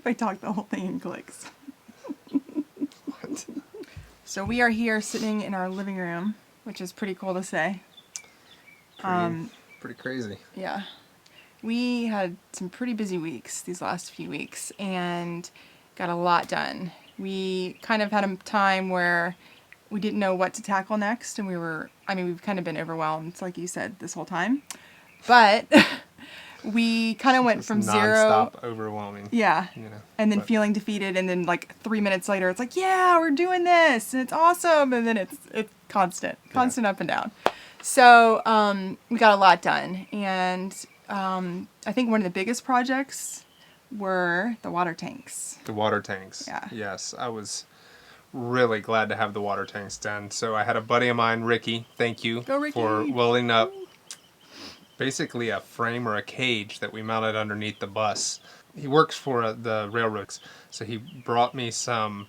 I talk the whole thing in clicks. What? So we are here sitting in our living room, which is pretty cool to say. Pretty crazy. Yeah. We had some pretty busy weeks these last few weeks and got a lot done. We kind of had a time where we didn't know what to tackle next, and we've kind of been overwhelmed, like you said, this whole time. But we kind of went from zero. Non-stop overwhelming. Yeah. And then feeling defeated, and then like 3 minutes later, it's like, yeah, we're doing this, and it's awesome. And then it's constant up and down. So we got a lot done, and I think one of the biggest projects were the water tanks. The water tanks. Yeah. Yes, I was really glad to have the water tanks done. So I had a buddy of mine, Ricky. Thank you for welding up basically a frame or a cage that we mounted underneath the bus. He works for the railroads, so he brought me some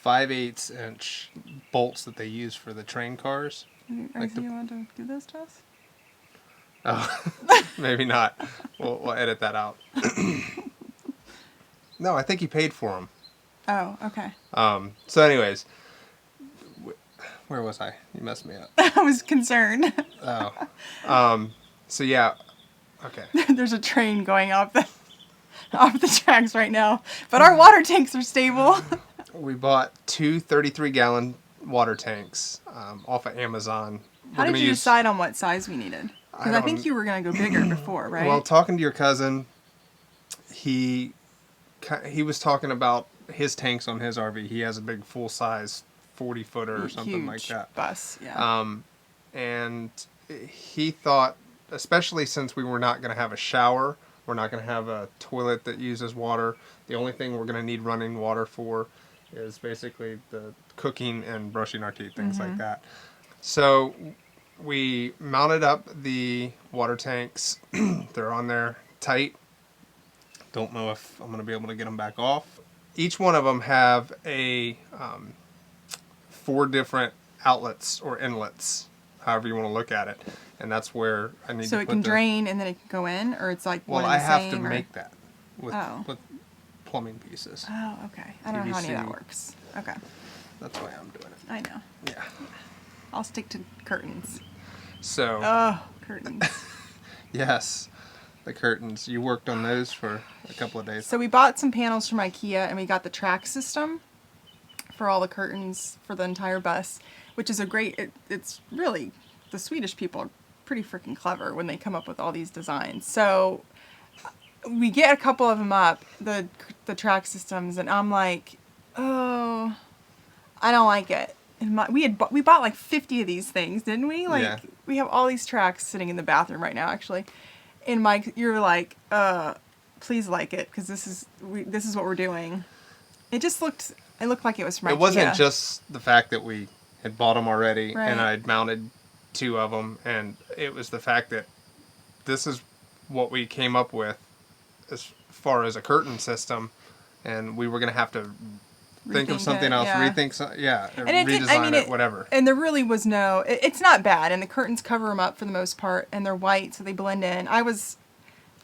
5/8 inch bolts that they use for the train cars. You want to give those to us? Oh, maybe not. We'll edit that out. No, I think he paid for them. Oh, okay. So anyways, where was I? You messed me up. I was concerned. Oh. So yeah. Okay. There's a train going off the tracks right now, but our water tanks are stable. We bought two 33-gallon water tanks off of Amazon. How did you decide on what size we needed? Because I think you were going to go bigger before, right? Well, talking to your cousin, he was talking about his tanks on his RV. He has a big full-size 40-footer or something like that. Bus, yeah. And he thought, especially since we were not going to have a shower, we're not going to have a toilet that uses water. The only thing we're going to need running water for is basically the cooking and brushing our teeth, things like that. So we mounted up the water tanks. They're on there tight. Don't know if I'm going to be able to get them back off. Each one of them have a 4 different outlets or inlets, however you want to look at it. And that's where I need to put So it can drain and then it can go in, or it's like one and the same? Well, I have to make that with plumbing pieces. Oh, okay. I don't know how any of that works. Okay. That's why I'm doing it. I know. Yeah. I'll stick to curtains. So. Oh, curtains. Yes. The curtains. You worked on those for a couple of days. So we bought some panels from IKEA, and we got the track system for all the curtains for the entire bus, which is a great, it's really, the Swedish people are pretty freaking clever when they come up with all these designs. So we get a couple of them up, the track systems, and I'm like, oh, I don't like it. And we bought like 50 of these things, didn't we? Like we have all these tracks sitting in the bathroom right now, actually. And Mike, you're like, please like it, because this is what we're doing. It looked like it was from IKEA. It wasn't just the fact that we had bought them already, and I'd mounted 2 of them, and it was the fact that this is what we came up with as far as a curtain system, and we were going to have to think of something else, redesign it, whatever. And there really was it's not bad, and the curtains cover them up for the most part, and they're white, so they blend in.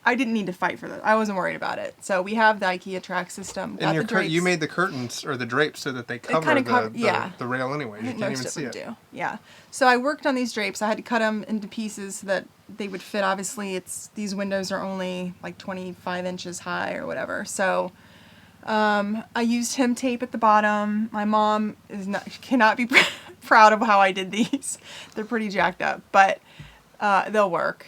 I didn't need to fight for that. I wasn't worried about it. So we have the IKEA track system. And you made the curtains or the drapes so that they cover the rail anyway. You can't even see it. Yeah. So I worked on these drapes. I had to cut them into pieces so that they would fit. Obviously, these windows are only like 25 inches high or whatever. So I used hem tape at the bottom. My mom cannot be proud of how I did these. They're pretty jacked up, but they'll work.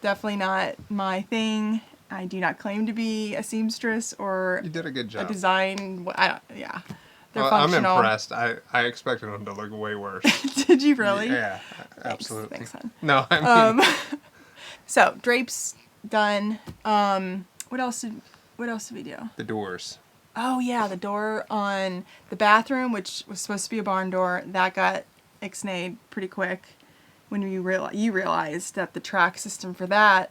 Definitely not my thing. I do not claim to be a seamstress or you did a good job. A design. They're functional. I'm impressed. I expected them to look way worse. Did you really? Yeah, absolutely. Thanks, hon. No, I mean. So drapes done. What else did we do? The doors. Oh yeah, the door on the bathroom, which was supposed to be a barn door, that got ixnayed pretty quick when you realized that the track system for that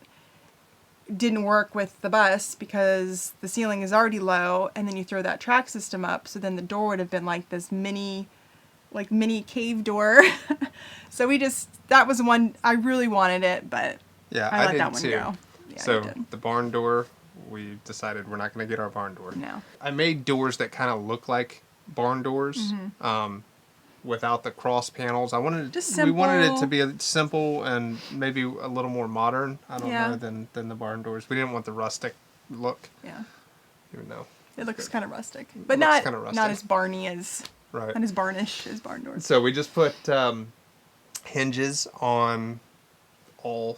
didn't work with the bus because the ceiling is already low, and then you throw that track system up, so then the door would have been like this mini cave door. So that was one, I really wanted it, but I let that one go. Yeah, so the barn door we decided we're not going to get our barn door. No. I made doors that kind of look like barn doors, without the cross panels. Just we wanted it to simple. be simple and maybe a little more modern. I don't Yeah. know than the barn doors. We didn't want the rustic look, Yeah. even though. It looks kind of rustic, but Looks kinda rustic. not as barny as Right. not as barnish as barn doors. So we just put hinges on all.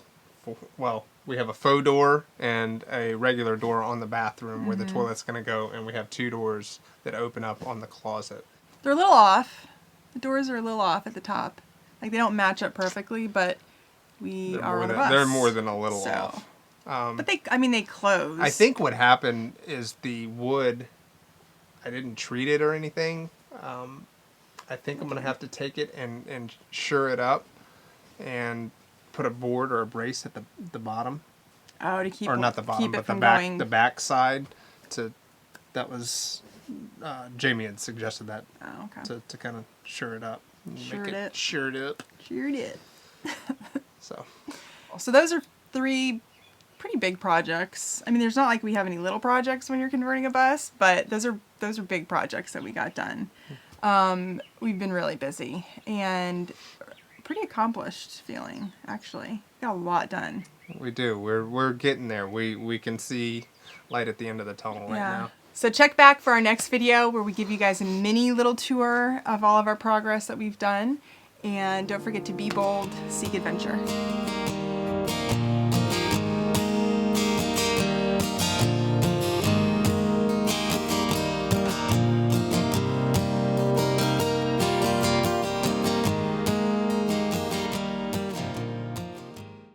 Well, we have a faux door and a regular door on the bathroom where the toilet's going to go, and we have 2 doors that open up on the closet. They're a little off. The doors are a little off at the top. Like they don't match up perfectly, but we are on a bus. They're more than a little So. off. But they close. I think what happened is the wood, I didn't treat it or anything. I think I'm going to have to take it and sure it up and put a board or a brace at the bottom. Oh, to keep Or not the bottom, keep it but from the back, going. the back side. That was, Jamie had suggested that Oh, okay. to kind of sure it up. Sure it. Sure it up. Sure did. So. So those are 3 pretty big projects. I mean, there's not like we have any little projects when you're converting a bus, but those are big projects that we got done. We've been really busy and pretty accomplished feeling, actually. Got a lot done. We do. We're getting there. We can see light at the end of the tunnel right now. So check back for our next video where we give you guys a mini little tour of all of our progress that we've done. And don't forget to be bold, seek adventure.